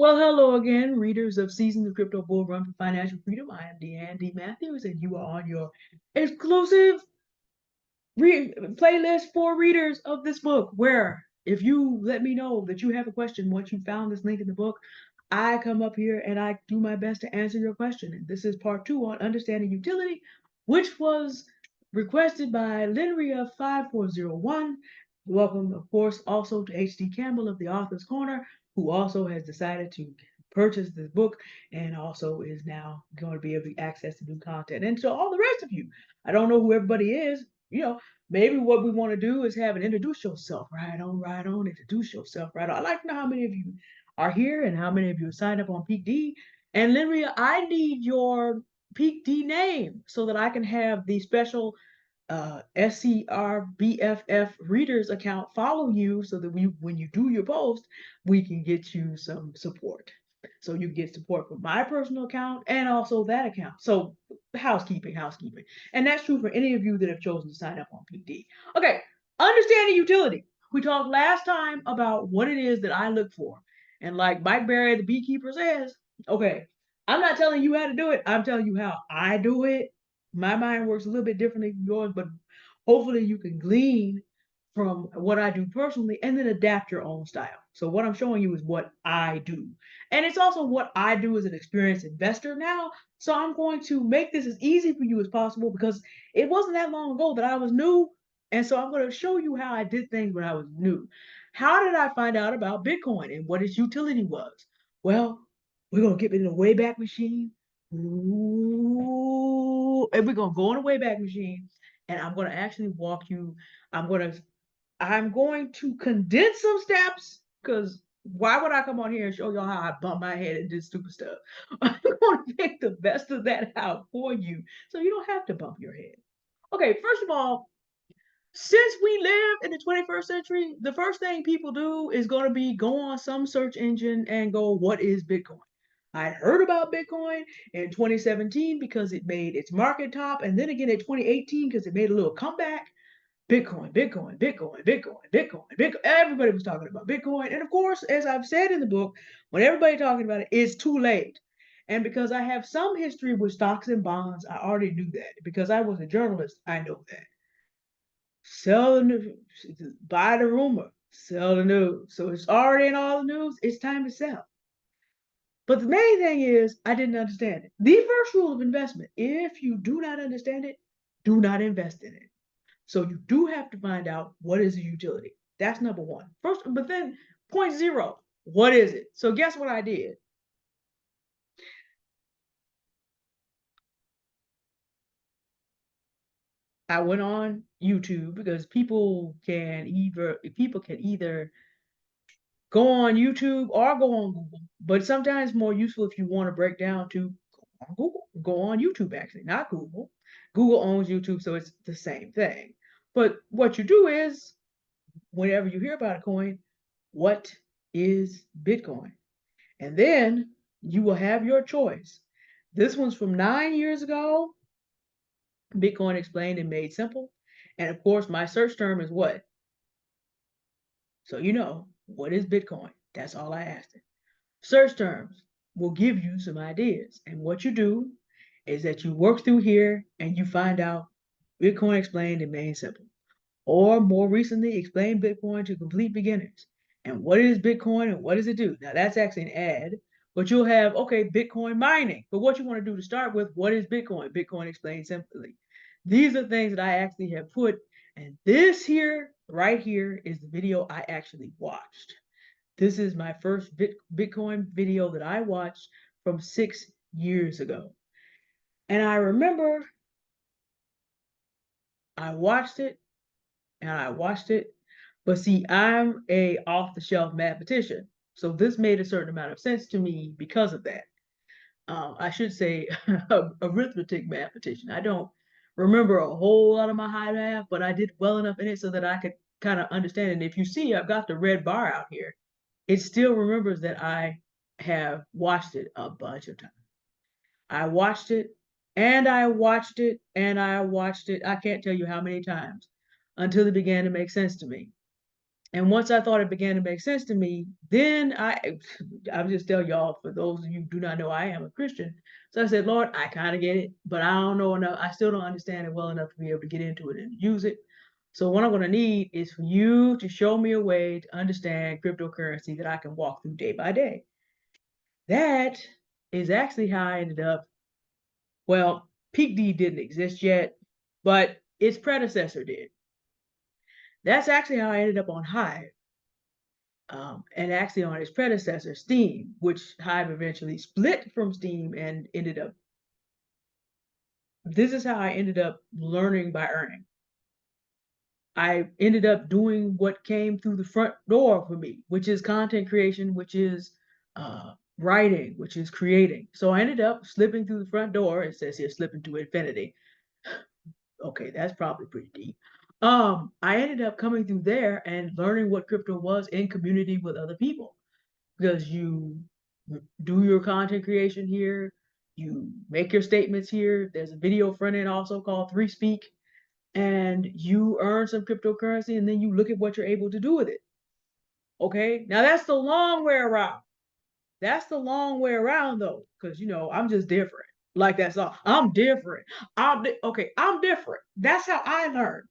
Well, hello again, readers of Season the Crypto Bull Run for Financial Freedom. I am Deanne D. Matthews, and you are on your exclusive playlist for readers of this book. Where, if you let me know that you have a question once you found this link in the book, I come up here and I do my best to answer your question. And this is part two on understanding utility, which was requested by Linria5401. Welcome, of course, also to H.D. Campbell of the Author's Corner, who also has decided to purchase this book and also is now going to be able to access to new content. And to all the rest of you, I don't know who everybody is. Maybe what we want to do is have an introduce yourself, right on, introduce yourself, right on. I'd like to know how many of you are here and how many of you signed up on Peak D. And Linria, I need your Peak D name so that I can have the special SCRBFF readers account follow you so that when you do your post, we can get you some support. So you get support from my personal account and also that account. So housekeeping. And that's true for any of you that have chosen to sign up on PD. Okay, understanding utility. We talked last time about what it is that I look for. And like Mike Berry, the beekeeper, says, okay, I'm not telling you how to do it. I'm telling you how I do it. My mind works a little bit differently from yours, but hopefully you can glean from what I do personally and then adapt your own style. So what I'm showing you is what I do. And it's also what I do as an experienced investor now. So I'm going to make this as easy for you as possible because it wasn't that long ago that I was new. And so I'm going to show you how I did things when I was new. How did I find out about Bitcoin and what its utility was? Well, we're going to get in the Wayback Machine. Ooh, and we're going to go on a Wayback Machine and I'm going to actually walk you. I'm going to I'm going to condense some steps because why would I come on here and show y'all how I bump my head and did stupid stuff? I'm going to take the best of that out for you so you don't have to bump your head. Okay, first of all, since we live in the 21st century, the first thing people do is going to be go on some search engine and go, what is Bitcoin? I heard about Bitcoin in 2017 because it made its market top, and then again in 2018 because it made a little comeback. Bitcoin. Everybody was talking about Bitcoin. And of course, as I've said in the book, when everybody talking about it, it's too late. And because I have some history with stocks and bonds, I already knew that. Because I was a journalist, I know that. Sell the news, buy the rumor, sell the news. So it's already in all the news, it's time to sell. But the main thing is, I didn't understand it. The first rule of investment, if you do not understand it, do not invest in it. So you do have to find out what is a utility. That's number one. First, but then point zero, what is it? So guess what I did? I went on YouTube because people can either go on YouTube or go on Google, but sometimes more useful if you want to break down to go on Google, go on YouTube actually, not Google. Google owns YouTube, so it's the same thing. But what you do is, whenever you hear about a coin, what is Bitcoin? And then you will have your choice. This one's from 9 years ago. Bitcoin explained and made simple. And of course, my search term is what? So what is Bitcoin? That's all I asked it. Search terms will give you some ideas. And what you do is that you work through here and you find out Bitcoin explained and made simple. Or more recently, explain Bitcoin to complete beginners. And what is Bitcoin and what does it do? Now that's actually an ad, but you'll have, okay, Bitcoin mining. But what you want to do to start with, what is Bitcoin? Bitcoin explained simply. These are things that I actually have put, and this here, right here, is the video I actually watched. This is my first Bitcoin video that I watched from 6 years ago. And I remember I watched it and I watched it. But see, I'm a off-the-shelf mathematician, so this made a certain amount of sense to me because of that. I should say arithmetic mathematician. I don't remember a whole lot of my high math, but I did well enough in it so that I could kind of understand it. And if you see, I've got the red bar out here. It still remembers that I have watched it a bunch of times. I watched it and I watched it and I watched it. I can't tell you how many times until it began to make sense to me. And once I thought it began to make sense to me, then I'll just tell y'all, for those of you who do not know, I am a Christian. So I said, Lord, I kind of get it, but I don't know enough. I still don't understand it well enough to be able to get into it and use it. So what I'm going to need is for you to show me a way to understand cryptocurrency that I can walk through day by day. That is actually how I ended up. Well, Peak D didn't exist yet, but its predecessor did. That's actually how I ended up on Hive. And actually on its predecessor, Steam, which Hive eventually split from Steam and ended up. This is how I ended up learning by earning. I ended up doing what came through the front door for me, which is content creation, which is writing, which is creating. So I ended up slipping through the front door. It says here, slipping to infinity. Okay, that's probably pretty deep. I ended up coming through there and learning what crypto was in community with other people, because you do your content creation here, you make your statements here. There's a video front end also called Threespeak, and you earn some cryptocurrency, and then you look at what you're able to do with it. Okay, now that's the long way around. That's the long way around though, because I'm just different. Like that's all. I'm different. Okay. I'm different. That's how I learned.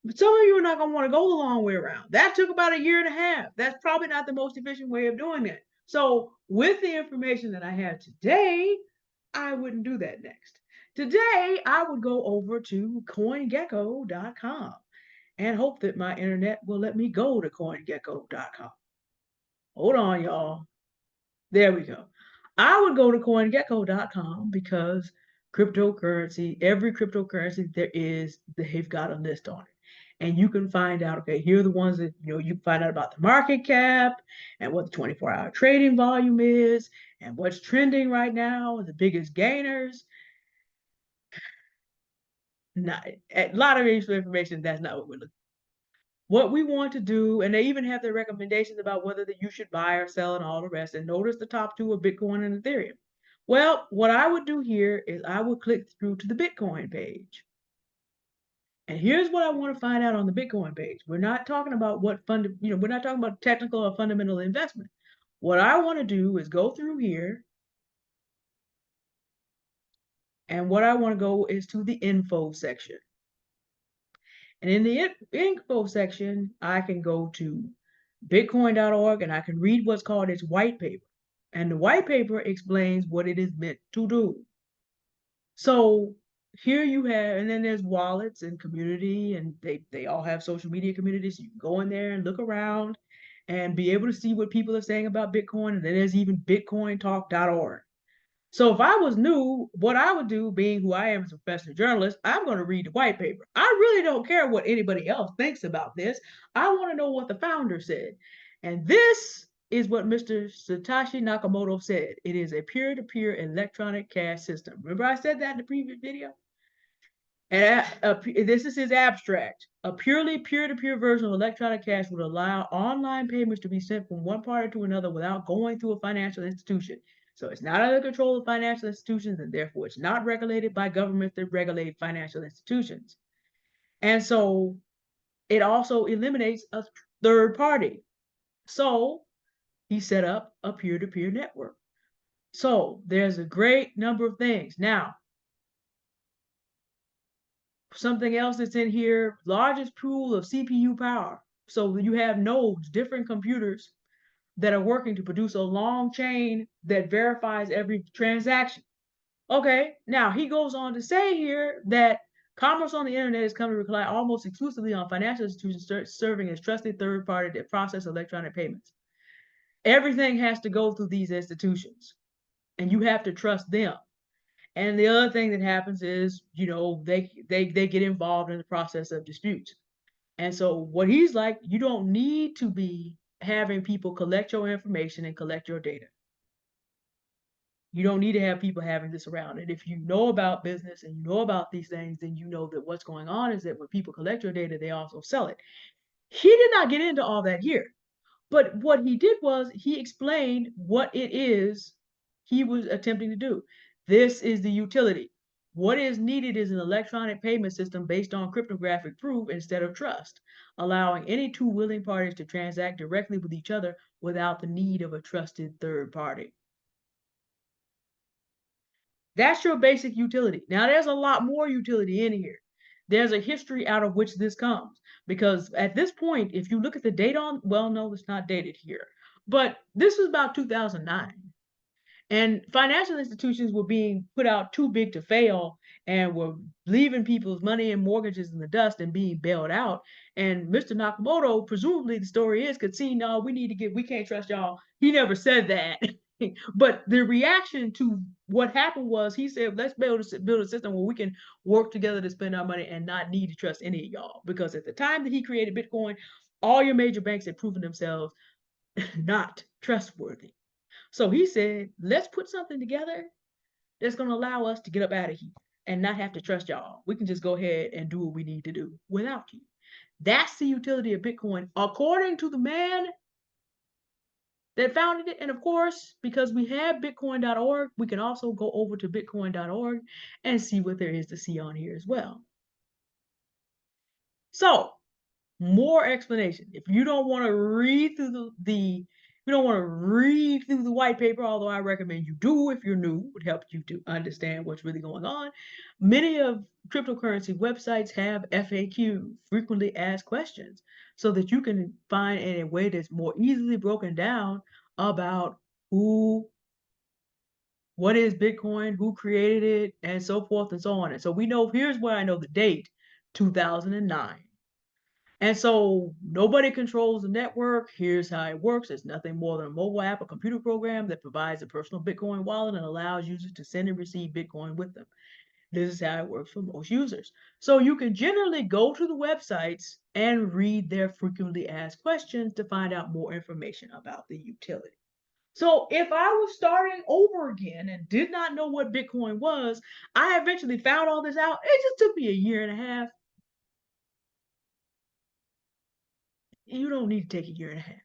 But some of you are not going to want to go the long way around. That took about a year and a half. That's probably not the most efficient way of doing it. So, with the information that I have today, I wouldn't do that next. Today, I would go over to coingecko.com and hope that my internet will let me go to coingecko.com. Hold on, y'all. There we go. I would go to coingecko.com because every cryptocurrency there is, they've got a list on it. And you can find out, okay, here are the ones that, you can find out about the market cap and what the 24-hour trading volume is and what's trending right now, the biggest gainers. Not a lot of useful information. That's not what we're looking for. What we want to do, and they even have their recommendations about whether that you should buy or sell and all the rest. And notice the top two are Bitcoin and Ethereum. Well, what I would do here is I would click through to the Bitcoin page. And here's what I want to find out on the Bitcoin page. We're not talking about we're not talking about technical or fundamental investment. What I want to do is go through here, and what I want to go is to the info section. And in the info section, I can go to bitcoin.org and I can read what's called its white paper. And the white paper explains what it is meant to do. So here you have, and then there's wallets and community, and they all have social media communities. You can go in there and look around and be able to see what people are saying about Bitcoin. And then there's even bitcointalk.org. So if I was new, what I would do, being who I am as a professional journalist, I'm going to read the white paper. I really don't care what anybody else thinks about this. I want to know what the founder said. And this is what Mr. Satoshi Nakamoto said. It is a peer-to-peer electronic cash system. Remember I said that in the previous video? And this is his abstract. A purely peer-to-peer version of electronic cash would allow online payments to be sent from one party to another without going through a financial institution. So it's not under the control of financial institutions, and therefore it's not regulated by governments that regulate financial institutions. And so it also eliminates a third party. So he set up a peer-to-peer network. So there's a great number of things. Now, something else that's in here, largest pool of CPU power. So you have nodes, different computers that are working to produce a long chain that verifies every transaction. Okay, now he goes on to say here that commerce on the internet is coming to rely almost exclusively on financial institutions serving as trusted third party that process electronic payments. Everything has to go through these institutions, and you have to trust them. And the other thing that happens is, they get involved in the process of disputes. And so what he's like, you don't need to be having people collect your information and collect your data. You don't need to have people having this around. And if you know about business and you know about these things, then you know that what's going on is that when people collect your data, they also sell it. He did not get into all that here. But what he did was he explained what it is he was attempting to do. This is the utility. What is needed is an electronic payment system based on cryptographic proof instead of trust. allowing any two willing parties to transact directly with each other without the need of a trusted third party. That's your basic utility. Now, there's a lot more utility in here. There's a history out of which this comes. Because at this point, if you look at the date on, well, no, it's not dated here, but this was about 2009. And financial institutions were being put out too big to fail and were leaving people's money and mortgages in the dust and being bailed out. And Mr. Nakamoto, presumably the story is, could see, no, we can't trust y'all. He never said that. But the reaction to what happened was he said, let's build a system where we can work together to spend our money and not need to trust any of y'all. Because at the time that he created Bitcoin, all your major banks had proven themselves not trustworthy. So he said, let's put something together that's going to allow us to get up out of here and not have to trust y'all. We can just go ahead and do what we need to do without you. That's the utility of Bitcoin, according to the man that founded it. And of course, because we have bitcoin.org, we can also go over to bitcoin.org and see what there is to see on here as well. So, more explanation. If you don't want to read through the white paper, although I recommend you do if you're new, it would help you to understand what's really going on. Many of cryptocurrency websites have FAQ, frequently asked questions, so that you can find in a way that's more easily broken down about what is Bitcoin, who created it, and so forth and so on. And so we know, here's where I know the date, 2009. And so nobody controls the network. Here's how it works. It's nothing more than a mobile app, a computer program that provides a personal Bitcoin wallet and allows users to send and receive Bitcoin with them. This is how it works for most users. So you can generally go to the websites and read their frequently asked questions to find out more information about the utility. So if I was starting over again and did not know what Bitcoin was, I eventually found all this out. It just took me a year and a half. You don't need to take a year and a half.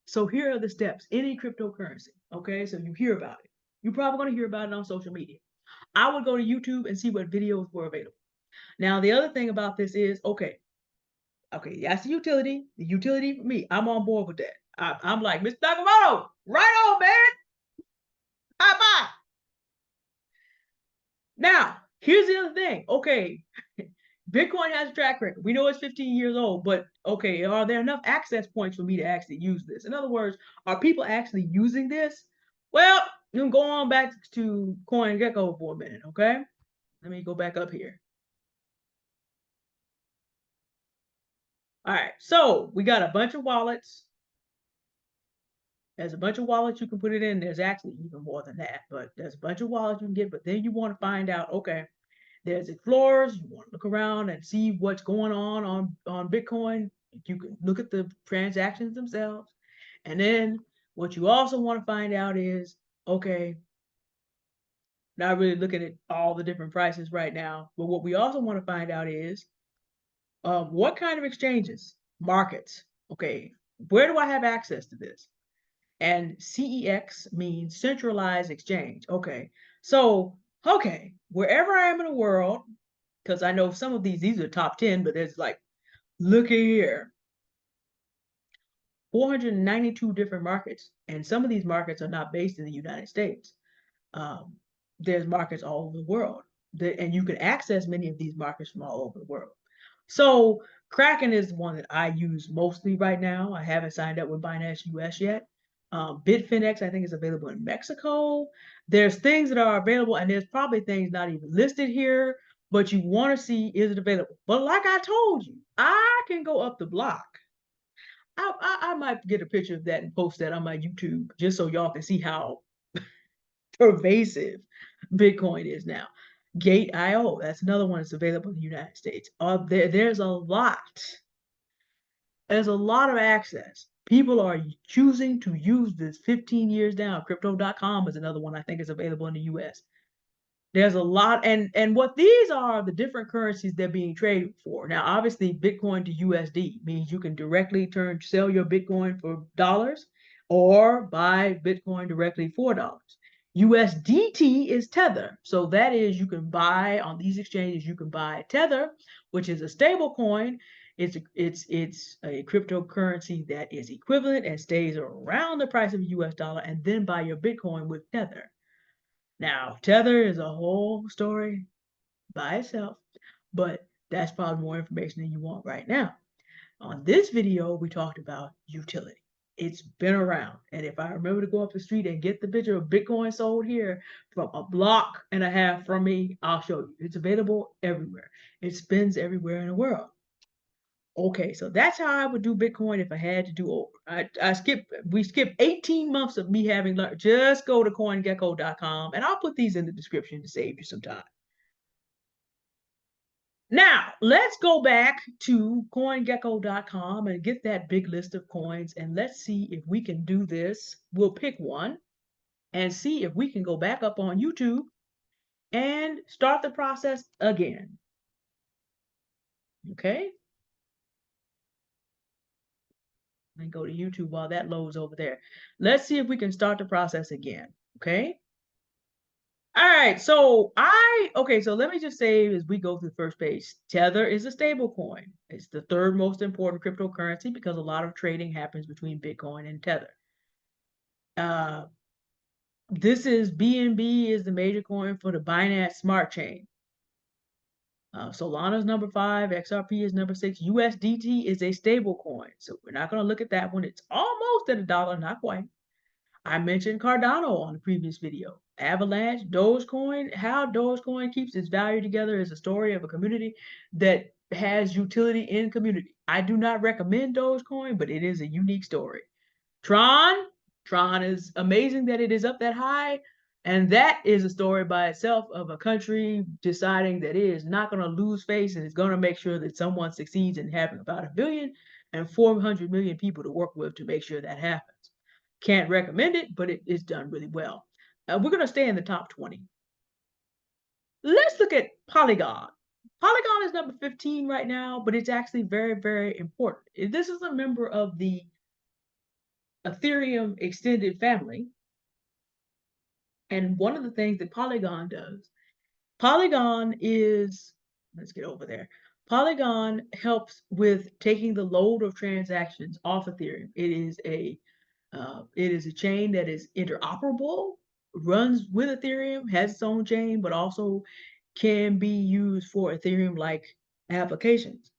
So here are the steps. Any cryptocurrency. Okay, so you hear about it. You're probably going to hear about it on social media. I would go to YouTube and see what videos were available. Now, the other thing about this is, okay, that's the utility. The utility for me, I'm on board with that. I'm like, Mr. Nakamoto, right on, man. High five. Now, here's the other thing. Okay, Bitcoin has a track record. We know it's 15 years old, but okay, are there enough access points for me to actually use this? In other words, are people actually using this? Well, you can go on back to CoinGecko for a minute, okay? Let me go back up here. All right, so we got a bunch of wallets. There's a bunch of wallets you can put it in. There's actually even more than that, but there's a bunch of wallets you can get. But then you want to find out, okay, there's explorers. You want to look around and see what's going on Bitcoin. You can look at the transactions themselves. And then what you also want to find out is, okay, not really looking at all the different prices right now, but what we also want to find out is what kind of exchanges, markets, okay, where do I have access to this? And CEX means centralized exchange. Okay, so, okay, wherever I am in the world, because I know some of these are top 10, but there's like, look here, 492 different markets. And some of these markets are not based in the United States. Um, there's markets all over the world. And you can access many of these markets from all over the world. So Kraken is the one that I use mostly right now. I haven't signed up with Binance US yet. Bitfinex, I think, is available in Mexico. There's things that are available, and there's probably things not even listed here, but you want to see, is it available? But like I told you, I can go up the block. I might get a picture of that and post that on my YouTube just so y'all can see how pervasive Bitcoin is now. Gate.io, that's another one that's available in the United States. There's a lot. There's a lot of access. People are choosing to use this 15 years down. Crypto.com is another one I think is available in the US. There's a lot, and what these are the different currencies they're being traded for. Now, obviously, Bitcoin to USD means you can directly sell your Bitcoin for dollars or buy Bitcoin directly for dollars. USDT is Tether. So that is, you can buy on these exchanges, you can buy Tether, which is a stable coin. It's a cryptocurrency that is equivalent and stays around the price of a US dollar, and then buy your Bitcoin with Tether. Now, Tether is a whole story by itself, but that's probably more information than you want right now. On this video, we talked about utility. It's been around. And if I remember to go up the street and get the picture of Bitcoin sold here from a block and a half from me, I'll show you. It's available everywhere. It spins everywhere in the world. Okay, so that's how I would do Bitcoin if I had to do over. We skipped 18 months of me having learned. Just go to coingecko.com and I'll put these in the description to save you some time. Now, let's go back to coingecko.com and get that big list of coins, and let's see if we can do this. We'll pick one and see if we can go back up on YouTube and start the process again. Okay? Let me go to YouTube while that loads over there. Let's see if we can start the process again. Okay? All right, so let me just say as we go through the first page, Tether is a stable coin. It's the third most important cryptocurrency because a lot of trading happens between Bitcoin and Tether. This is BNB is the major coin for the Binance Smart Chain. Solana's number 5, XRP is number 6, USDT is a stable coin. So we're not going to look at that one. It's almost at $1, not quite. I mentioned Cardano on the previous video. Avalanche, Dogecoin, how Dogecoin keeps its value together is a story of a community that has utility in community. I do not recommend Dogecoin, but it is a unique story. Tron is amazing that it is up that high. And that is a story by itself of a country deciding that it is not going to lose face and is going to make sure that someone succeeds in having about 1 billion and 400 million people to work with to make sure that happens. Can't recommend it, but it's done really well. We're going to stay in the top 20. Let's look at Polygon. Polygon is number 15 right now, but it's actually very, very important. This is a member of the Ethereum extended family. And one of the things that Polygon does, let's get over there. Polygon helps with taking the load of transactions off Ethereum. It is a chain that is interoperable, runs with Ethereum, has its own chain, but also can be used for Ethereum-like applications.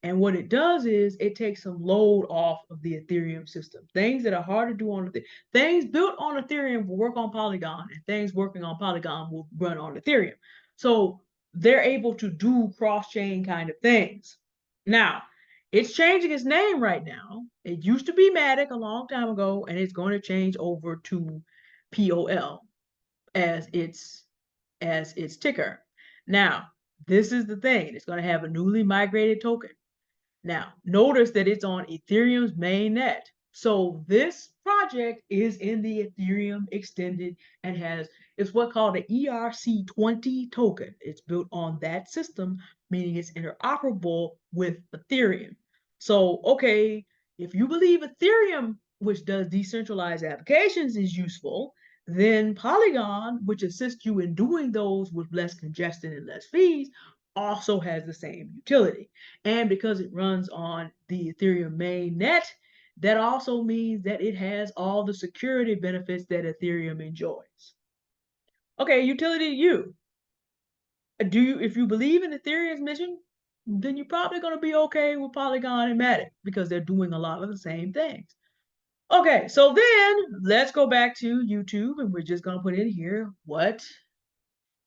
And what it does is it takes some load off of the Ethereum system. Things that are hard to do on things built on Ethereum will work on Polygon, and things working on Polygon will run on Ethereum. So they're able to do cross-chain kind of things. Now, it's changing its name right now. It used to be Matic a long time ago, and it's going to change over to POL as its ticker. Now, this is the thing. It's going to have a newly migrated token. Now, notice that it's on Ethereum's mainnet. So this project is in the Ethereum extended and it's what's called an ERC20 token. It's built on that system, meaning it's interoperable with Ethereum. So, okay, if you believe Ethereum, which does decentralized applications, is useful, then Polygon, which assists you in doing those with less congestion and less fees, also has the same utility. And because it runs on the Ethereum mainnet, that also means that it has all the security benefits that Ethereum enjoys. Okay, utility to you. If you believe in Ethereum's mission, then you're probably going to be okay with Polygon and Matic because they're doing a lot of the same things. Okay, so then let's go back to YouTube and we're just going to put in here, what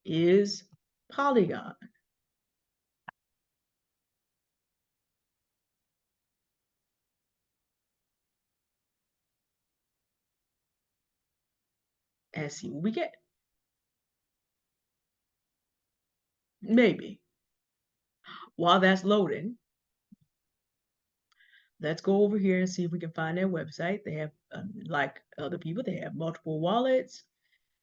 is Polygon? And see what we get. Maybe. While that's loading, let's go over here and see if we can find their website. They have, like other people, they have multiple wallets.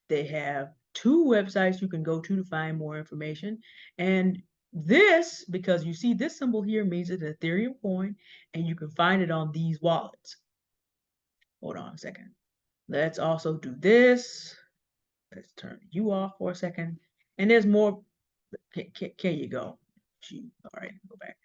They have 2 websites you can go to find more information. And this, because you see this symbol here, means it's an Ethereum coin, and you can find it on these wallets. Hold on a second. Let's also do this. Let's turn you off for a second. And there's more. Can you go? All right, go back.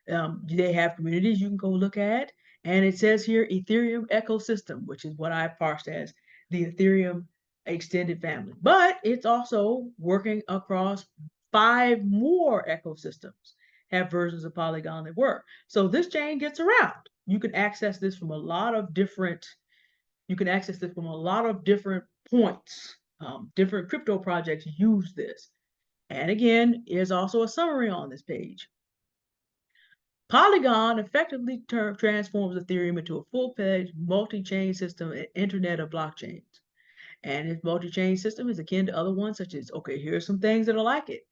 They have communities you can go look at. And it says here Ethereum ecosystem, which is what I parsed as the Ethereum extended family. But it's also working across 5 more ecosystems, have versions of Polygon that work. So this chain gets around. You can access this from a lot of different, points. Different crypto projects use this. And again, there's also a summary on this page. Polygon effectively transforms Ethereum into a full-fledged multi-chain system and internet of blockchains. And its multi-chain system is akin to other ones, such as, okay, here's some things that are like it.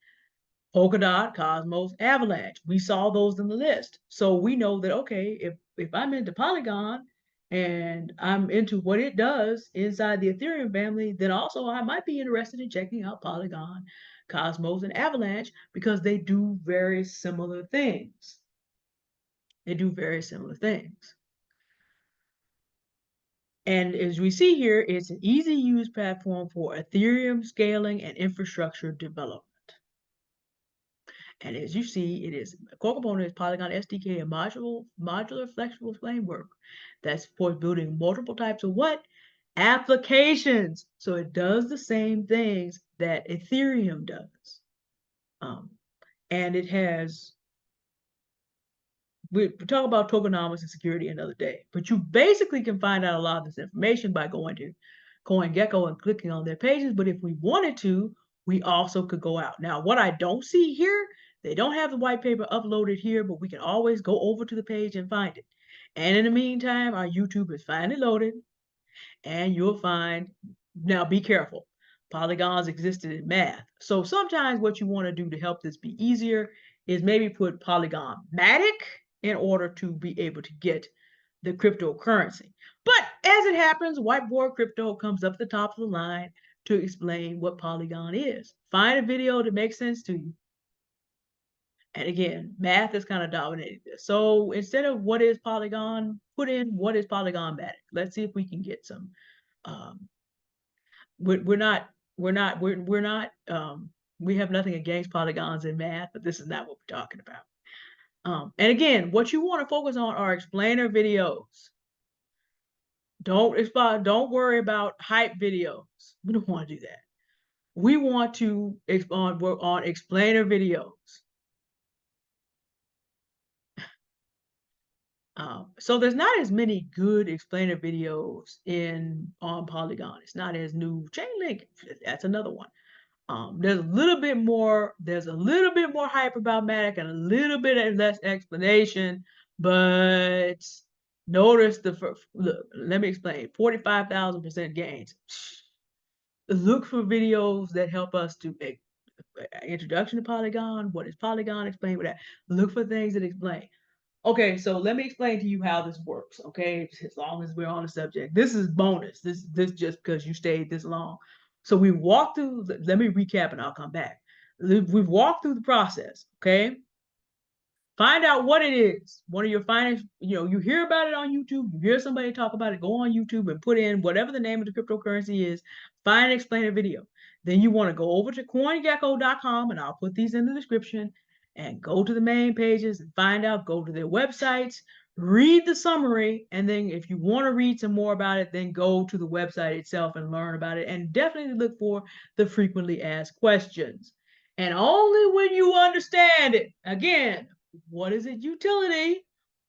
Polkadot, Cosmos, Avalanche. We saw those in the list. So we know that, okay, if I'm into Polygon and I'm into what it does inside the Ethereum family, then also I might be interested in checking out Polygon, Cosmos, and Avalanche because they do very similar things. They do very similar things. And as we see here, it's an easy use platform for Ethereum scaling and infrastructure development. And as you see, it is a core component is Polygon SDK, a modular flexible framework that supports building multiple types of what? Applications. So it does the same things that Ethereum does. And it has, we talk about tokenomics and security another day, but you basically can find out a lot of this information by going to CoinGecko and clicking on their pages. But if we wanted to, we also could go out. Now, what I don't see here, they don't have the white paper uploaded here, but we can always go over to the page and find it. And in the meantime, our YouTube is finally loaded, and you'll find, now be careful, polygons existed in math. So sometimes what you want to do to help this be easier is maybe put Polygon-matic in order to be able to get the cryptocurrency. But as it happens, Whiteboard Crypto comes up at the top of the line to explain what Polygon is. Find a video that makes sense to you. And again, math is kind of dominating this. So instead of what is Polygon, put in what is Polygon-matic. Let's see if we can get some. We're not, we have nothing against polygons in math, but this is not what we're talking about. And again, what you want to focus on are explainer videos. Don't worry about hype videos. We don't want to do that. We want to work on explainer videos. So there's not as many good explainer videos on Polygon. It's not as new. Chainlink, that's another one. There's a little bit more hype about Matic and a little bit less explanation, but notice look, let me explain. 45,000% gains. Look for videos that help us to introduction to Polygon. What is Polygon? Explain what that. Look for things that explain. Okay, so let me explain to you how this works, okay? As long as we're on the subject. This is bonus. This just because you stayed this long. So we walked through, let me recap and I'll come back. We've walked through the process, okay? Find out what it is. One of your finest, you hear about it on YouTube, you hear somebody talk about it, go on YouTube and put in whatever the name of the cryptocurrency is, find and explain a video. Then you want to go over to coingecko.com, and I'll put these in the description, and go to the main pages and find out, go to their websites, read the summary, and then if you want to read some more about it, then go to the website itself and learn about it, and definitely look for the frequently asked questions. And only when you understand it, again, what is its utility?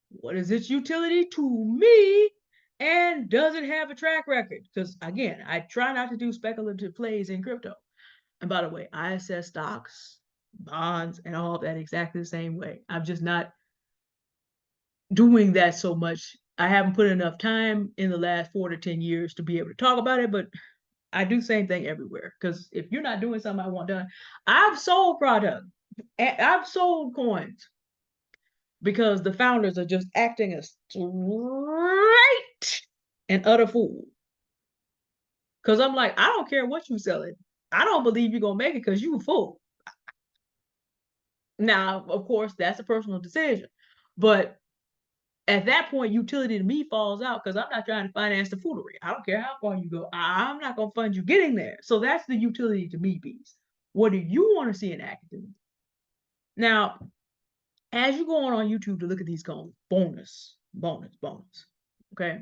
What is its utility to me? And does it have a track record? Because again, I try not to do speculative plays in crypto. And by the way, I assess stocks, bonds, and all of that exactly the same way. I'm just not doing that so much. I haven't put enough time in the last 4 to 10 years to be able to talk about it, but I do the same thing everywhere. Because if you're not doing something I want done, I've sold product, I've sold coins, because the founders are just acting a straight and utter fool. Because I'm like, I don't care what you selling. I don't believe you're going to make it because you a fool. Now, of course, that's a personal decision. But at that point, utility to me falls out because I'm not trying to finance the foolery. I don't care how far you go. I'm not going to fund you getting there. So that's the utility to me piece. What do you want to see in academia? Now, As you go on YouTube to look at these coins, bonus. Okay.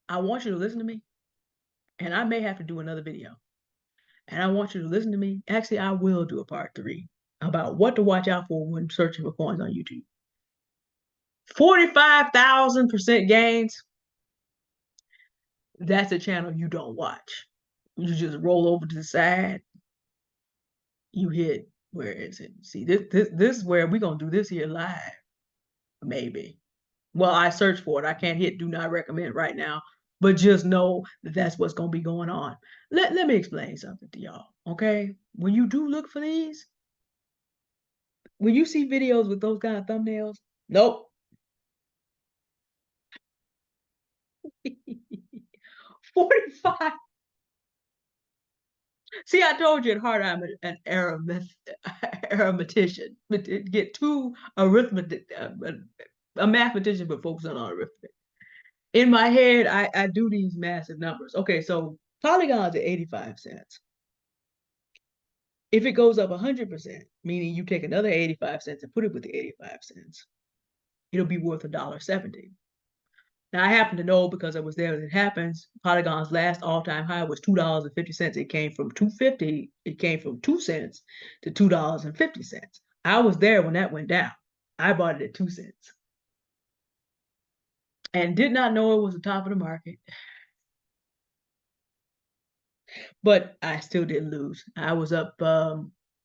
I want you to listen to me, and I may have to do another video. And I want you to listen to me. Actually, I will do a part 3 about what to watch out for when searching for coins on YouTube. 45,000% gains. That's a channel you don't watch. You just roll over to the side. You hit, where is it? See, this is where we're gonna do this here live. Maybe. Well, I searched for it. I can't hit do not recommend right now, but just know that that's what's gonna be going on. Let me explain something to y'all, okay? When you do look for these, when you see videos with those kind of thumbnails, nope. 45. See, I told you at heart I'm an arithmetician. Get too arithmetic, a mathematician, but focus on arithmetic. In my head, I do these massive numbers. Okay, so polygons are 85 cents. If it goes up 100%, meaning you take another 85 cents and put it with the 85 cents, it'll be worth $1.70. Now I happen to know because I was there when it happens. Polygon's last all-time high was $2.50. It came from 2.50. It came from 2 cents to $2.50. I was there when that went down. I bought it at 2 cents and did not know it was the top of the market. But I still didn't lose. I was up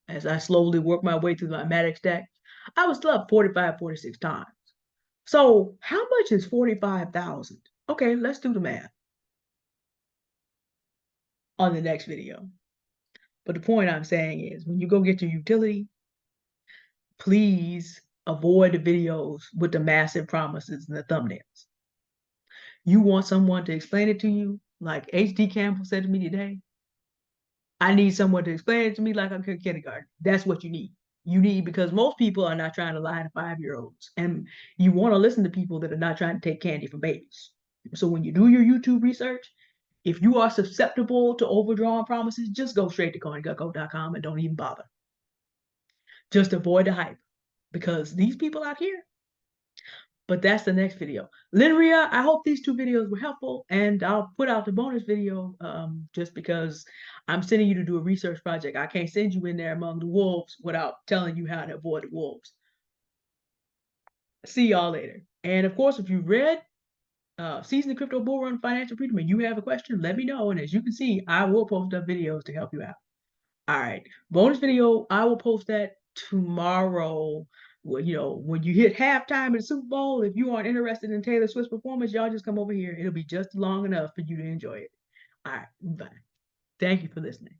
as I slowly worked my way through my Matic stack. I was still up 45, 46 times. So how much is 45,000? Okay, let's do the math on the next video. But the point I'm saying is when you go get your utility, please avoid the videos with the massive promises and the thumbnails. You want someone to explain it to you, like H.D. Campbell said to me today. I need someone to explain it to me like I'm in kindergarten. That's what you need. You need, because most people are not trying to lie to 5-year-olds. And you want to listen to people that are not trying to take candy from babies. So when you do your YouTube research, if you are susceptible to overdrawn promises, just go straight to coingecko.com and don't even bother. Just avoid the hype, because these people out here. But that's the next video. Linria, I hope these 2 videos were helpful, and I'll put out the bonus video just because I'm sending you to do a research project. I can't send you in there among the wolves without telling you how to avoid the wolves. See y'all later. And of course, if you read Season the Crypto Bull Run Financial Freedom and you have a question, let me know. And as you can see, I will post up videos to help you out. All right. Bonus video, I will post that tomorrow. Well, when you hit halftime in the Super Bowl, if you aren't interested in Taylor Swift's performance, y'all just come over here. It'll be just long enough for you to enjoy it. All right. Bye. Thank you for listening.